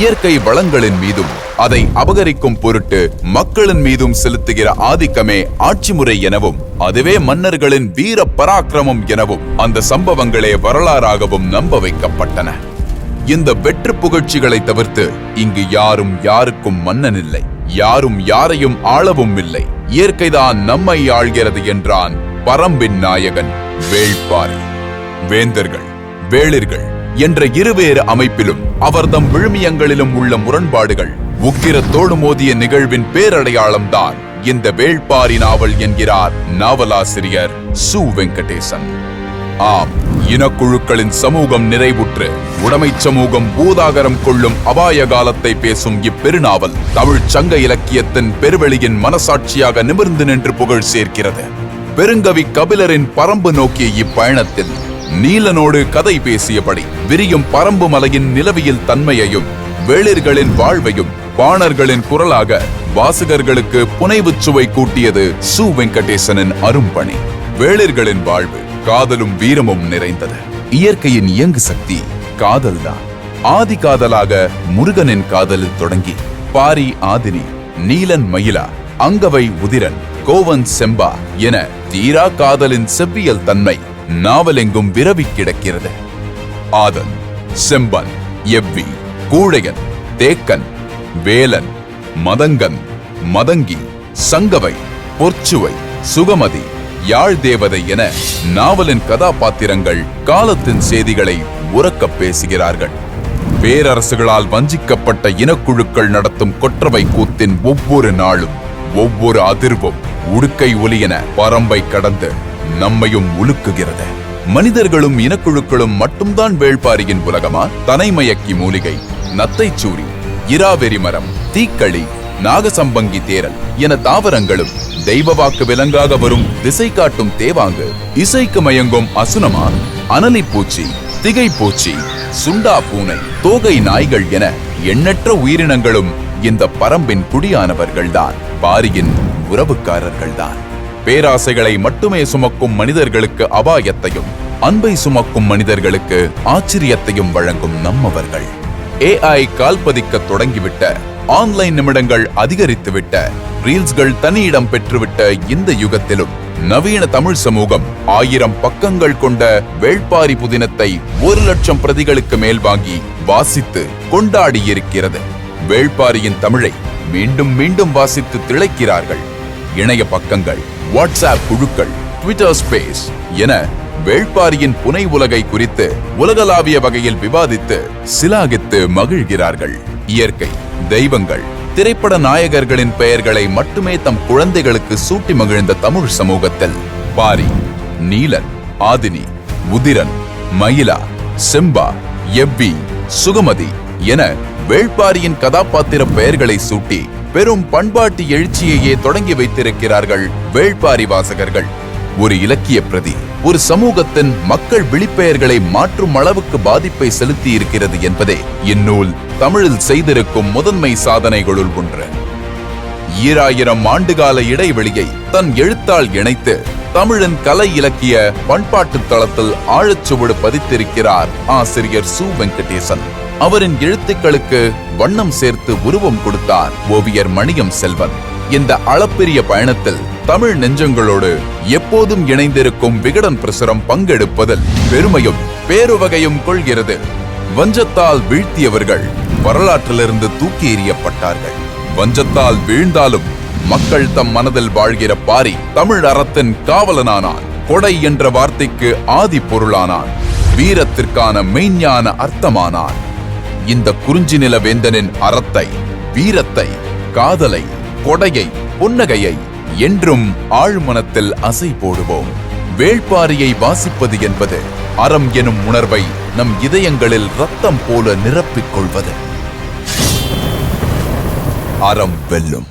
இயற்கை வளங்களின் மீதும் அதை அபகரிக்கும் பொருட்டு மக்களின் மீதும் செலுத்துகிற ஆதிக்கமே ஆட்சி முறை எனவும், அதுவே மன்னர்களின் வீர பராக்கிரமம் எனவும் அந்த சம்பவங்களே வரலாறாகவும் நம்ப வைக்கப்பட்டன. இந்த வெற்று புகழ்ச்சிகளை தவிர்த்து இங்கு யாரும் யாருக்கும் மன்னன் இல்லை, யாரும் யாரையும் ஆளவும் இல்லை, இயற்கைதான் நம்மை ஆள்கிறது என்றான் பரம்பின் நாயகன் வேள்பாரி. வேந்தர்கள், வேளிர்கள் என்ற இருவேறு அமைப்பிலும் அவர்தம் விழுமியங்களிலும் உள்ள முரண்பாடுகள் உக்கிரத்தோடு மோதிய நிகழ்வின் பேரடையாளம்தான் இந்த வேள்பாரி நாவல் என்கிறார் நாவலாசிரியர் சு. வெங்கடேசன். ஆம், இனக்குழுக்களின் சமூகம் நிறைவுற்று உடைமைச் சமூகம் பூதாகரம் கொள்ளும் அபாய காலத்தை பேசும் இப்பெருநாவல் தமிழ் சங்க இலக்கியத்தின் பெருவெளியின் மனசாட்சியாக நிமிர்ந்து நின்று புகழ் சேர்க்கிறது. பெருங்கவி கபிலரின் பரம்பு நோக்கிய இப்பயணத்தில் நீலனோடு கதை பேசியபடி விரியும் பரம்பு மலையின் நிலவியல் தன்மையையும் வேளிர்களின் வாழ்வையும் பாணர்களின் குரலாக வாசகர்களுக்கு புனைவுச் சுவை கூட்டியது சு. வெங்கடேசனின் அரும்பணி. வேளிர்களின் வாழ்வு காதலும் வீரமும் நிறைந்தது. இயற்கையின் இயங்கு சக்தி காதல்தான். ஆதி காதலாக முருகனின் காதலில் தொடங்கி பாரி ஆதினி, நீலன் மயிலா, அங்கவை உதிரன், கோவன் செம்பா என தீரா காதலின் செவ்வியல் தன்மை நாவலெங்கும் விரவி கிடக்கிறது. ஆதன், செம்பன், எவ்வி, கூழையன், தேக்கன், வேலன், மதங்கன், மதங்கி, சங்கவை, பொற்சுவை, சுகமதி, யாழ் தேவதை என நாவலின் கதாபாத்திரங்கள் காலத்தின் செய்திகளை உரக்கப் பேசுகிறார்கள். பேரரசுகளால் வஞ்சிக்கப்பட்ட இனக்குழுக்கள் நடத்தும் கொற்றவை கூத்தின் ஒவ்வொரு நாளும் ஒவ்வொரு அதிர்வும் உடுக்கை ஒலி என பரம்பை கடந்து நம்மையும் உலுக்குகிறது. மனிதர்களும் இனக்குழுக்களும் மட்டும்தான் வேள்பாரியின் உலகமா? தனைமயக்கி மூலிகை, நத்தைச்சூரி, இராவெறி மரம், தீக்களி, நாகசம்பங்கி தேரல் என தாவரங்களும் தெய்வ வாக்கு விலங்காக வரும் திசை காட்டும் தேவாங்கு, இசைக்கு மயங்கும் அசுனமா, அனலிப்பூச்சி, திகைப்பூச்சி, சுண்டா பூனை, தோகை நாய்கள் என எண்ணற்ற உயிரினங்களும் இந்த பரம்பின் குடியானவர்கள்தான், பாரியின் உறவுக்காரர்கள்தான். பேராசைகளை மட்டுமே சுமக்கும் மனிதர்களுக்கு அபாயத்தையும், அன்பை சுமக்கும் மனிதர்களுக்கு ஆச்சரியத்தையும் வழங்கும் நம்மவர்கள். AI கால்பதிக்க தொடங்கிவிட்ட, ஆன்லைன் நிமிடங்கள் அதிகரித்துவிட்ட, ரீல்ஸ்கள் தனியிடம் பெற்றுவிட்ட இந்த யுகத்திலும் நவீன தமிழ் சமூகம் 1000 பக்கங்கள் கொண்ட வேள்பாரி புதினத்தை 1,00,000 பிரதிகளுக்கு மேல் வாங்கி வாசித்து கொண்டாடி இருக்கிறது. வேள்பாரியின் தமிழை மீண்டும் மீண்டும் வாசித்து திளைக்கிறார்கள். இணைய பக்கங்கள், வாட்ஸ்ஆப் குழுக்கள், ட்விட்டர் ஸ்பேஸ் என வேள்பாரியின் புனை உலகை குறித்து உலகளாவிய வகையில் விவாதித்து சிலாகித்து மகிழ்கிறார்கள். இயற்கை, தெய்வங்கள், திரைப்பட நாயகர்களின் பெயர்களை மட்டுமே தம் குழந்தைகளுக்கு சூட்டி மகிழ்ந்த தமிழ் சமூகத்தில் பாரி, நீலன், ஆதினி, உதிரன், மயிலா, செம்பா, எவ்வி, சுகமதி என வேள்பாரியின் கதாபாத்திர பெயர்களை சூட்டி பெரும் பண்பாட்டு எழுச்சியையே தொடங்கி வைத்திருக்கிறார்கள் வேள்பாரி வாசகர்கள். ஒரு இலக்கிய பிரதி ஒரு சமூகத்தின் மக்கள் விழிப்பெயர்களை மாற்றும் அளவுக்கு பாதிப்பை செலுத்தி இருக்கிறது என்பதே இந்நூல் தமிழில் செய்திருக்கும் முதன்மை சாதனைகளுள் ஒன்று. 2000 ஆண்டுகால இடைவெளியை தன் எழுத்தால் இணைத்து தமிழின் கலை இலக்கிய பண்பாட்டு தளத்தில் ஆழச்சுவடு பதித்திருக்கிறார் ஆசிரியர் சு. வெங்கடேசன். அவரின் எழுத்துக்களுக்கு வண்ணம் சேர்த்து உருவம் கொடுத்தார் ஓவியர் மணியம் செல்வன். இந்த அளப்பெரிய பயணத்தில் தமிழ் நெஞ்சங்களோடு எப்போதும் இணைந்திருக்கும் விகடன் பிரசுரம் பங்கெடுப்பதில் பெருமையும் பேருவகையும் கொள்கிறது. வஞ்சத்தால் வீழ்த்தியவர்கள் வரலாற்றிலிருந்து தூக்கி எறியப்பட்டார்கள். வஞ்சத்தால் வீழ்ந்தாலும் மக்கள் தம் மனதில் வாழ்கிற பாரி தமிழ் அறத்தின் காவலனானான். கொடை என்ற வார்த்தைக்கு ஆதி பொருளானான். வீரத்திற்கான மெய்ஞான அர்த்தமானான். இந்த குறிஞ்சி நில வேந்தனின் அறத்தை, வீரத்தை, காதலை, கொடையை, புன்னகையை என்றும் ஆழ்மனத்தில் அசை போடுவோம். வேள்பாரியை வாசிப்பது என்பது அறம் எனும் உணர்வை நம் இதயங்களில் ரத்தம் போல நிரப்பிக் கொள்வது. அறம் வெல்லும்.